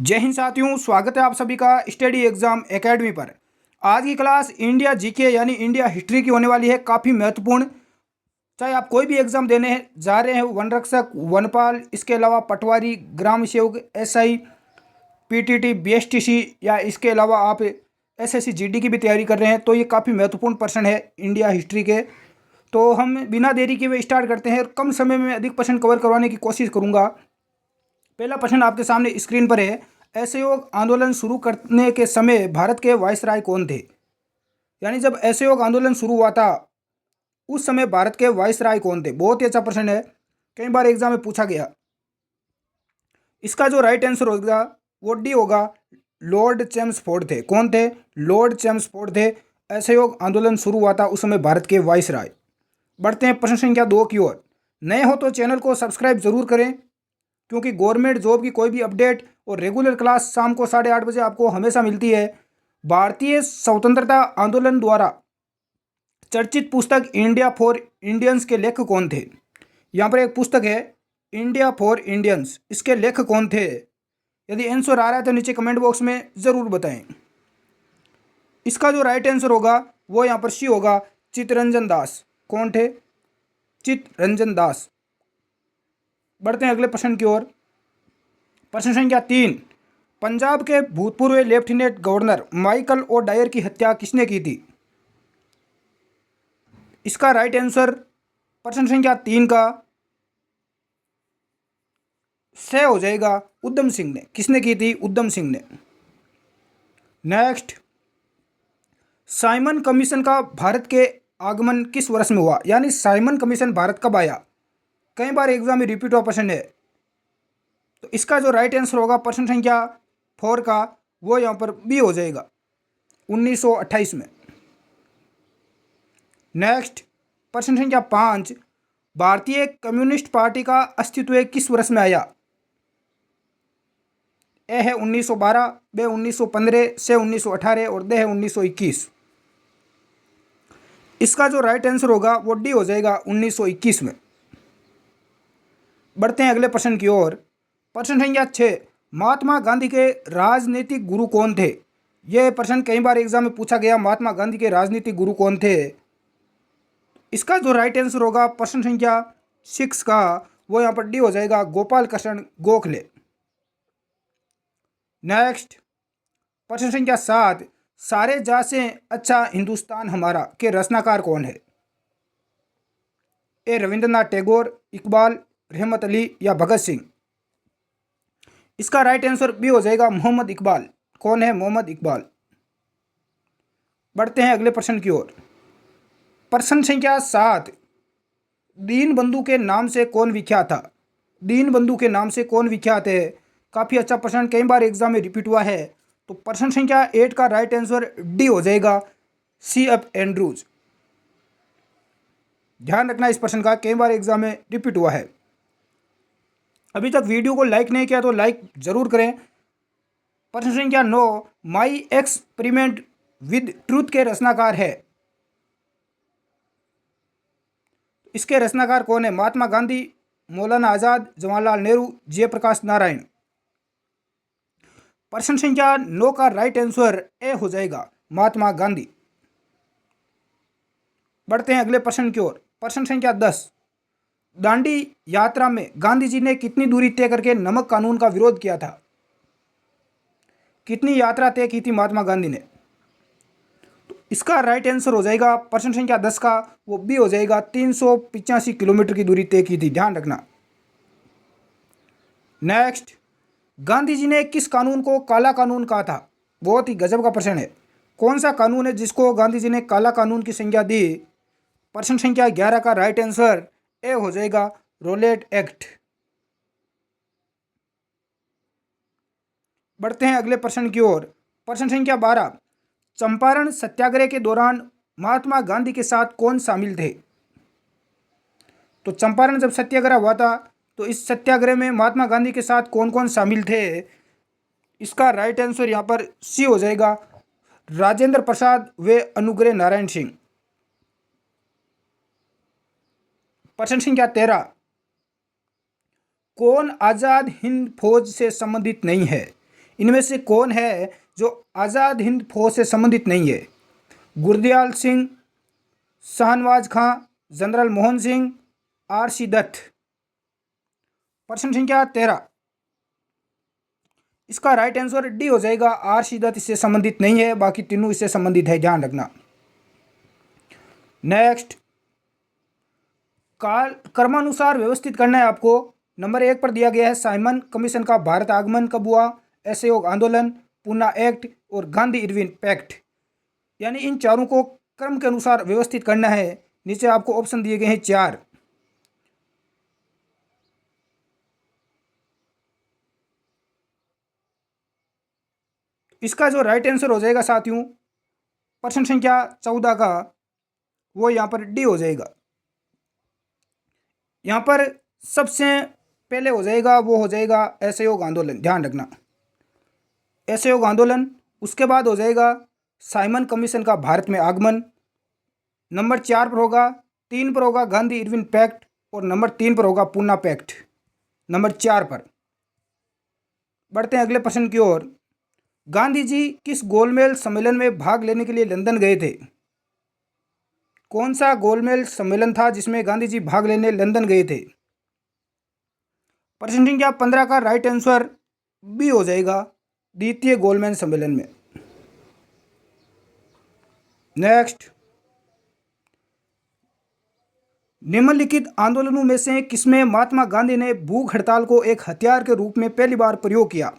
जय हिंद साथियों, स्वागत है आप सभी का स्टडी एग्जाम एकेडमी पर। आज की क्लास इंडिया जीके यानी इंडिया हिस्ट्री की होने वाली है, काफ़ी महत्वपूर्ण। चाहे आप कोई भी एग्जाम देने जा रहे हैं, वन रक्षक, वनपाल, इसके अलावा पटवारी, ग्राम सेवक, एसआई, पीटीटी, बीएसटीसी या इसके अलावा आप एसएससी जीडी की भी तैयारी कर रहे हैं, तो ये काफ़ी महत्वपूर्ण प्रश्न है इंडिया हिस्ट्री के। तो हम बिना देरी के हुए स्टार्ट करते हैं। कम समय में अधिक प्रश्न कवर करवाने की कोशिश करूँगा। पहला प्रश्न आपके सामने स्क्रीन पर है। असहयोग आंदोलन शुरू करने के समय भारत के वायसराय कौन थे? यानी जब असहयोग आंदोलन शुरू हुआ था उस समय भारत के वायसराय कौन थे? बहुत ही अच्छा प्रश्न है, कई बार एग्जाम में पूछा गया। इसका जो राइट आंसर होगा वो डी होगा, लॉर्ड चेम्सफोर्ड थे। कौन थे? लॉर्ड चेम्सफोर्ड थे। असहयोग आंदोलन शुरू हुआ था उस समय भारत के वायसराय। बढ़ते हैं प्रश्न संख्या 2 की ओर। नए हो तो चैनल को सब्सक्राइब जरूर करें, क्योंकि गवर्नमेंट जॉब की कोई भी अपडेट और रेगुलर क्लास शाम को 8:30 बजे आपको हमेशा मिलती है। भारतीय स्वतंत्रता आंदोलन द्वारा चर्चित पुस्तक इंडिया फॉर इंडियंस के लेखक कौन थे? यहाँ पर एक पुस्तक है इंडिया फॉर इंडियंस, इसके लेखक कौन थे? यदि आंसर आ रहा है तो नीचे कमेंट बॉक्स में ज़रूर बताएं। इसका जो राइट आंसर होगा वो यहाँ पर सी होगा, चित्तरंजन दास। कौन थे? चित्तरंजन दास। बढ़ते हैं अगले प्रश्न की ओर। प्रश्न संख्या 3। पंजाब के भूतपूर्व lieutenant governor Michael O Dwyer की हत्या किसने की थी? इसका राइट आंसर प्रश्न संख्या 3 का से हो जाएगा, उधम सिंह ने। किसने की थी? उधम सिंह ने। नेक्स्ट, साइमन कमीशन का भारत के आगमन किस वर्ष में हुआ? यानी साइमन कमीशन भारत कब आया? कई बार एग्जाम में रिपीट हुआ प्रश्न है। तो इसका जो राइट आंसर होगा प्रश्न संख्या 4 का वो यहाँ पर बी हो जाएगा, 1928 में। नेक्स्ट, प्रश्न संख्या 5। भारतीय कम्युनिस्ट पार्टी का अस्तित्व किस वर्ष में आया? ए है 1912, बी 1915, से 1918 और द है 1921। इसका जो राइट आंसर होगा वो डी हो जाएगा, 1921 में। बढ़ते हैं अगले प्रश्न की ओर। प्रश्न संख्या 6। महात्मा गांधी के राजनीतिक गुरु कौन थे? यह प्रश्न कई बार एग्जाम में पूछा गया, महात्मा गांधी के राजनीतिक गुरु कौन थे? इसका जो राइट आंसर होगा प्रश्न संख्या 6 का वो यहाँ पर डी हो जाएगा, गोपाल कृष्ण गोखले। नेक्स्ट, प्रश्न संख्या 7। सारे जहां से अच्छा हिंदुस्तान हमारा के रचनाकार कौन है? ए रविंद्रनाथ टैगोर, इकबाल, रहमत अली या भगत सिंह। इसका राइट आंसर भी हो जाएगा, मोहम्मद इकबाल। कौन है? मोहम्मद इकबाल। बढ़ते हैं अगले प्रश्न की ओर। प्रश्न संख्या 7। दीन बंधु के नाम से कौन विख्यात था? दीन बंधु के नाम से कौन विख्यात है? काफ़ी अच्छा प्रश्न, कई बार एग्जाम में रिपीट हुआ है। तो प्रश्न संख्या 8 का राइट आंसर डी हो जाएगा, सी एफ एंड्रूज। ध्यान रखना इस प्रश्न का, कई बार एग्जाम में रिपीट हुआ है। अभी तक वीडियो को लाइक नहीं किया तो लाइक जरूर करें। प्रश्न संख्या 9। माई एक्सपेरिमेंट विद ट्रूथ के रचनाकार है? इसके रचनाकार कौन है? महात्मा गांधी, मौलाना आजाद, जवाहरलाल नेहरू, जयप्रकाश नारायण। प्रश्न संख्या 9 का राइट आंसर ए हो जाएगा, महात्मा गांधी। बढ़ते हैं अगले प्रश्न की ओर। प्रश्न संख्या 10। दांडी यात्रा में गांधी जी ने कितनी दूरी तय करके नमक कानून का विरोध किया था? कितनी यात्रा तय की थी महात्मा गांधी ने? तो इसका राइट आंसर हो जाएगा प्रश्न संख्या 10 का वो बी हो जाएगा, 385 किलोमीटर की दूरी तय की थी। ध्यान रखना। नेक्स्ट, गांधी जी ने किस कानून को काला कानून कहा था? बहुत ही गजब का प्रश्न है। कौन सा कानून है जिसको गांधी जी ने काला कानून की संज्ञा दी? प्रश्न संख्या 11 का राइट आंसर ए हो जाएगा, रोलेट एक्ट। बढ़ते हैं अगले प्रश्न की ओर। प्रश्न संख्या 12। चंपारण सत्याग्रह के दौरान महात्मा गांधी के साथ कौन शामिल थे? तो चंपारण जब सत्याग्रह हुआ था तो इस सत्याग्रह में महात्मा गांधी के साथ कौन कौन शामिल थे? इसका राइट आंसर यहाँ पर सी हो जाएगा, राजेंद्र प्रसाद व अनुग्रह नारायण सिंह। प्रश्न संख्या 13। कौन आजाद हिंद फौज से संबंधित नहीं है? इनमें से कौन है जो आज़ाद हिंद फौज से संबंधित नहीं है? गुरदयाल सिंह, शाहनवाज खां, जनरल मोहन सिंह, आर.सी. दत्त। प्रश्न संख्या 13, इसका राइट आंसर डी हो जाएगा। आर.सी. दत्त इससे संबंधित नहीं है, बाकी तीनों इससे संबंधित है, ध्यान रखना। नेक्स्ट, काल क्रमानुसार व्यवस्थित करना है आपको। नंबर 1 पर दिया गया है साइमन कमीशन का भारत आगमन कब हुआ, असहयोग आंदोलन, पूना एक्ट और गांधी इरविन पैक्ट। यानी इन चारों को क्रम के अनुसार व्यवस्थित करना है। नीचे आपको ऑप्शन दिए गए हैं 4। इसका जो राइट आंसर हो जाएगा साथियों, प्रश्न संख्या 14 का, वो यहाँ पर डी हो जाएगा। यहाँ पर सबसे पहले हो जाएगा, वो हो जाएगा असहयोग आंदोलन, ध्यान रखना, असहयोग आंदोलन। उसके बाद हो जाएगा साइमन कमीशन का भारत में आगमन। नंबर 4 पर होगा, 3 पर होगा गांधी इरविन पैक्ट और नंबर 3 पर होगा पूना पैक्ट। नंबर 4 पर। बढ़ते हैं अगले प्रश्न की ओर। गांधी जी किस गोलमेज सम्मेलन में भाग लेने के लिए लंदन गए थे? कौन सा गोलमेज सम्मेलन था जिसमें गांधी जी भाग लेने लंदन गए थे? प्रश्न संख्या 15 का राइट आंसर बी हो जाएगा, द्वितीय गोलमेज सम्मेलन में। नेक्स्ट, निम्नलिखित आंदोलनों में से किसमें महात्मा गांधी ने भूख हड़ताल को एक हथियार के रूप में पहली बार प्रयोग किया?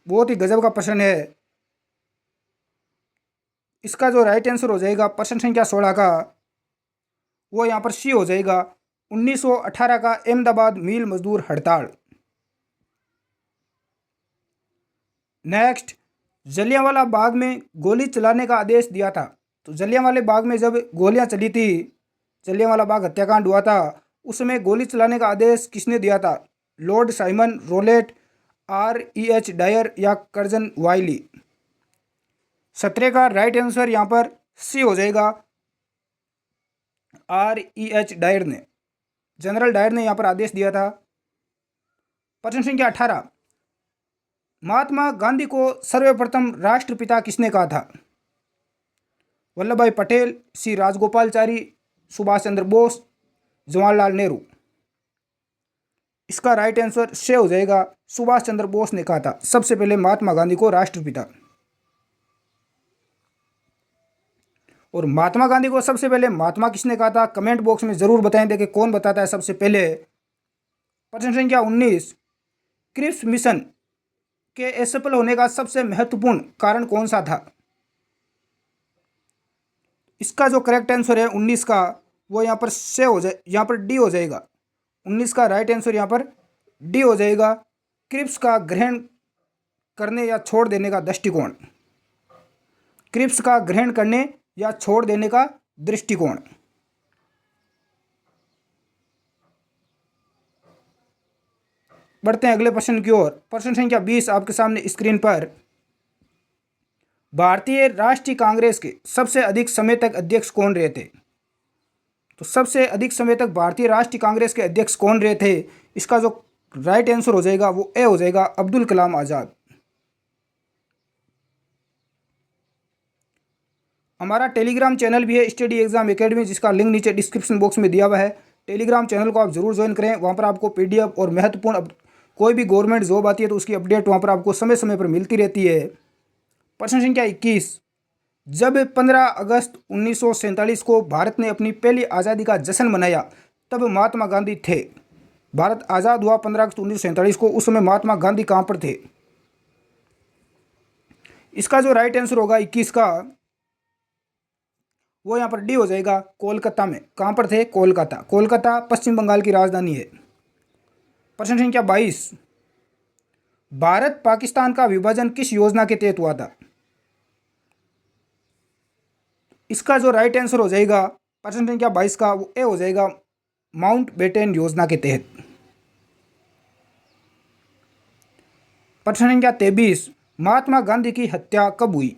बहुत ही गजब का प्रश्न है। इसका जो राइट आंसर हो जाएगा प्रश्न संख्या 16 का, वो यहाँ पर सी हो जाएगा, 1918 का अहमदाबाद मिल मजदूर हड़ताल। नेक्स्ट, जलियांवाला बाग में गोली चलाने का आदेश दिया था। तो जलियांवाले बाग में जब गोलियां चली थी, जलियांवाला बाग हत्याकांड हुआ था, उसमें गोली चलाने का आदेश किसने दिया था? Lord Simon, Rowlatt, R.E.H. Dyer या कर्जन वाइली। 17 का राइट आंसर यहाँ पर सी हो जाएगा, R.E.H. डायर ने, जनरल डायर ने यहाँ पर आदेश दिया था। प्रश्न संख्या 18, महात्मा गांधी को सर्वप्रथम राष्ट्रपिता किसने कहा था? वल्लभ भाई पटेल, सी राजगोपालचारी, सुभाष चंद्र बोस, जवाहरलाल नेहरू। इसका राइट आंसर से हो जाएगा, सुभाष चंद्र बोस ने कहा था सबसे पहले महात्मा गांधी को राष्ट्रपिता। और महात्मा गांधी को सबसे पहले महात्मा किसने कहा था? कमेंट बॉक्स में जरूर बताएं, देखें कौन बताता है सबसे पहले। प्रश्न संख्या 19, क्रिप्स मिशन के असफल होने का सबसे महत्वपूर्ण कारण कौन सा था? इसका जो करेक्ट आंसर है 19 का, वो यहाँ पर से हो जाए, यहाँ पर डी हो जाएगा। 19 का राइट आंसर यहाँ पर डी हो जाएगा, क्रिप्स का ग्रहण करने या छोड़ देने का दृष्टिकोण। क्रिप्स का ग्रहण करने या छोड़ देने का दृष्टिकोण। बढ़ते हैं अगले प्रश्न की ओर। प्रश्न संख्या 20 आपके सामने स्क्रीन पर। भारतीय राष्ट्रीय कांग्रेस के सबसे अधिक समय तक अध्यक्ष कौन रहे थे? तो सबसे अधिक समय तक भारतीय राष्ट्रीय कांग्रेस के अध्यक्ष कौन रहे थे? इसका जो राइट आंसर हो जाएगा वो ए हो जाएगा, अब्दुल कलाम आजाद। हमारा टेलीग्राम चैनल भी है स्टडी एग्जाम एकेडमी, जिसका लिंक नीचे डिस्क्रिप्शन बॉक्स में दिया हुआ है। टेलीग्राम चैनल को आप जरूर ज्वाइन करें। वहाँ पर आपको PDF और महत्वपूर्ण कोई भी गवर्नमेंट जॉब आती है तो उसकी अपडेट वहाँ पर आपको समय समय पर मिलती रहती है। प्रश्न संख्या 21, जब 15 अगस्त 1947 को भारत ने अपनी पहली आज़ादी का जश्न मनाया तब महात्मा गांधी थे। भारत आज़ाद हुआ 15 अगस्त 1947 को, उस समय महात्मा गांधी कहाँ पर थे? इसका जो राइट आंसर होगा 21 का, वो यहाँ पर डी हो जाएगा, कोलकाता में। कहाँ पर थे? कोलकाता। कोलकाता पश्चिम बंगाल की राजधानी है। प्रश्न संख्या 22, भारत पाकिस्तान का विभाजन किस योजना के तहत हुआ था? इसका जो राइट आंसर हो जाएगा प्रश्न संख्या 22 का, वो ए हो जाएगा, माउंट बेटन योजना के तहत। प्रश्न संख्या 23, महात्मा गांधी की हत्या कब हुई?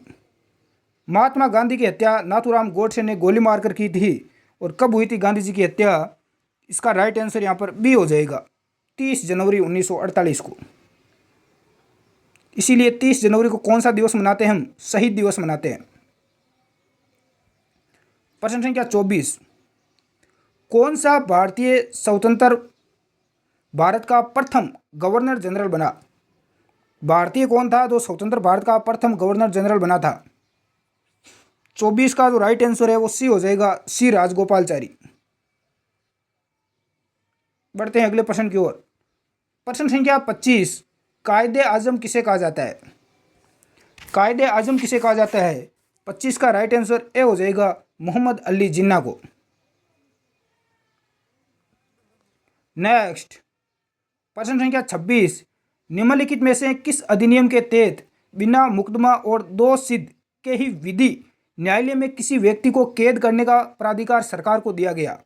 महात्मा गांधी की हत्या नाथूराम गोडसे ने गोली मारकर की थी। और कब हुई थी गांधी जी की हत्या? इसका राइट आंसर यहाँ पर बी हो जाएगा, 30 जनवरी 1948 को। इसीलिए 30 जनवरी को कौन सा दिवस मनाते हैं हम? शहीद दिवस मनाते हैं। प्रश्न संख्या 24, कौन सा भारतीय स्वतंत्र भारत का प्रथम गवर्नर जनरल बना? भारतीय कौन था जो स्वतंत्र भारत का प्रथम गवर्नर जनरल बना था? 24 का जो राइट आंसर है वो सी हो जाएगा, सी राजगोपालचारी। बढ़ते हैं अगले प्रश्न की ओर। प्रश्न संख्या 25, कायदे आजम किसे कहा जाता है? कायदे आजम किसे कहा जाता है? 25 का राइट आंसर ए हो जाएगा, मोहम्मद अली जिन्ना को। नेक्स्ट प्रश्न संख्या 26, निम्नलिखित में से किस अधिनियम के तहत बिना मुकदमा और दोष सिद्ध के ही विधि न्यायालय में किसी व्यक्ति को कैद करने का प्राधिकार सरकार को दिया गया?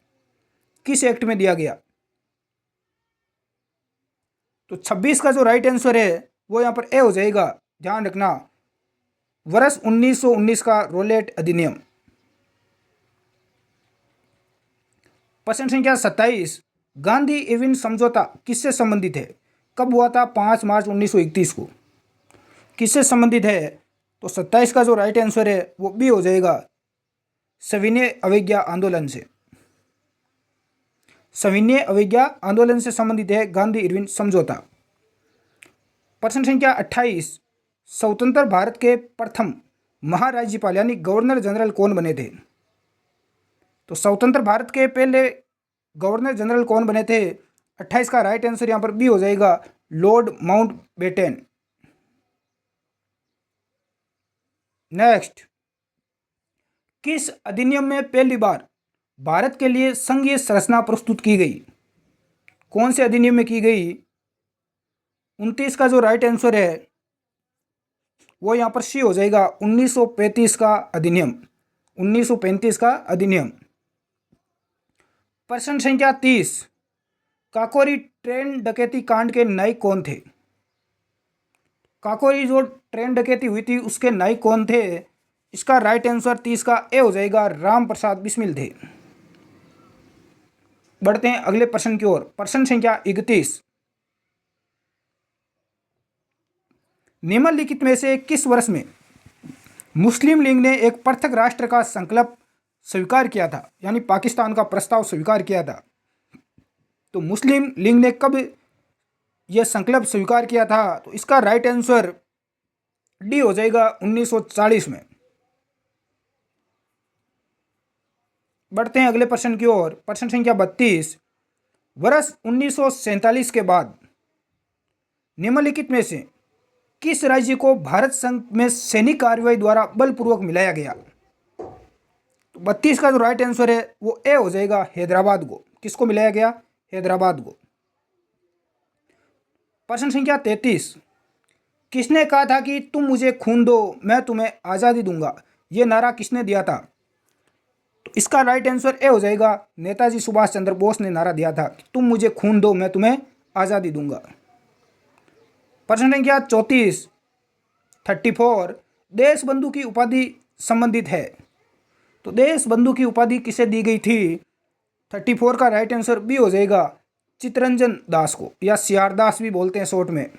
किस एक्ट में दिया गया? तो 26 का जो राइट आंसर है वो यहाँ पर ए हो जाएगा, ध्यान रखना, वर्ष 1919 का रोलेट अधिनियम। प्रश्न संख्या 27, गांधी इरविन समझौता किससे संबंधित है? कब हुआ था? 5 मार्च 1931 को। किससे संबंधित है? तो 27 का जो राइट आंसर है वो बी हो जाएगा, सविनय अवज्ञा आंदोलन से। सविनय अवज्ञा आंदोलन से संबंधित है गांधी इरविन समझौता। प्रश्न संख्या 28, स्वतंत्र भारत के प्रथम महाराज्यपाल यानी गवर्नर जनरल कौन बने थे? तो स्वतंत्र भारत के पहले गवर्नर जनरल कौन बने थे? 28 का राइट आंसर यहाँ पर बी हो जाएगा, लॉर्ड माउंटबेटन। नेक्स्ट, किस अधिनियम में पहली बार भारत के लिए संघीय संरचना प्रस्तुत की गई? कौन से अधिनियम में की गई? 29 का जो राइट आंसर है वो यहाँ पर सी हो जाएगा, 1935 का अधिनियम। 1935 का अधिनियम। प्रश्न संख्या 30, काकोरी ट्रेन डकैती कांड के नायक कौन थे? काकोरी जो ट्रेन डकैती हुई थी उसके नायक कौन थे? इसका राइट आंसर 30 का ए हो जाएगा, राम प्रसाद बिस्मिल थे। बढ़ते हैं अगले प्रश्न की ओर। प्रश्न संख्या 31, निम्नलिखित में से किस वर्ष में मुस्लिम लीग ने एक पृथक राष्ट्र का संकल्प स्वीकार किया था, यानी पाकिस्तान का प्रस्ताव स्वीकार किया था? तो मुस्लिम लीग ने कब यह संकल्प स्वीकार किया था? तो इसका राइट आंसर डी हो जाएगा, 1940 में। बढ़ते हैं अगले प्रश्न की ओर। प्रश्न संख्या 32, वर्ष 1947 के बाद निम्नलिखित में से किस राज्य को भारत संघ में सैनिक कार्रवाई द्वारा बलपूर्वक मिलाया गया? तो 32 का जो राइट आंसर है वो ए हो जाएगा, हैदराबाद को। किसको मिलाया गया? हैदराबाद को। प्रश्न संख्या 33, किसने कहा था कि तुम मुझे खून दो मैं तुम्हें आज़ादी दूंगा? ये नारा किसने दिया था? तो इसका राइट आंसर ए हो जाएगा, नेताजी सुभाष चंद्र बोस ने नारा दिया था, तुम मुझे खून दो मैं तुम्हें आज़ादी दूंगा। प्रश्न संख्या 34, देश बंधु की उपाधि संबंधित है। तो देश बंधु की उपाधि किसे दी गई थी? 34 का राइट आंसर बी हो जाएगा, चित्तरंजन दास को, या सीआर दास भी बोलते हैं शॉर्ट में।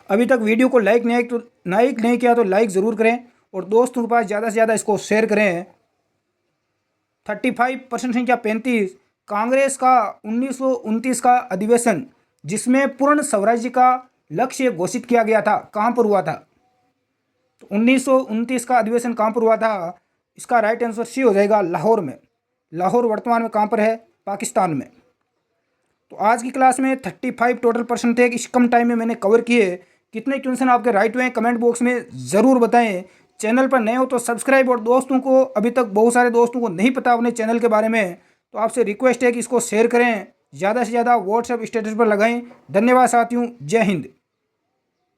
अभी तक वीडियो को लाइक नहीं किया तो लाइक ज़रूर करें और दोस्तों के पास ज़्यादा से ज़्यादा इसको शेयर करें। 35 प्रश्न संख्या 35, कांग्रेस का 1929 का अधिवेशन जिसमें पूर्ण स्वराज्य का लक्ष्य घोषित किया गया था, कहाँ पर हुआ था? तो 1929 का अधिवेशन कहाँ पर हुआ था? इसका राइट आंसर सी हो जाएगा, लाहौर में। लाहौर वर्तमान में कहाँ पर है? पाकिस्तान में। तो आज की क्लास में 35 टोटल प्रश्न थे, इस कम टाइम में मैंने कवर किए। कितने क्वेश्चन आपके राइट हुए कमेंट बॉक्स में ज़रूर बताएं। चैनल पर नए हो तो सब्सक्राइब, और दोस्तों को, अभी तक बहुत सारे दोस्तों को नहीं पता अपने चैनल के बारे में, तो आपसे रिक्वेस्ट है कि इसको शेयर करें, ज़्यादा से ज़्यादा व्हाट्सएप स्टेटस पर लगाएं। धन्यवाद साथियों, जय हिंद।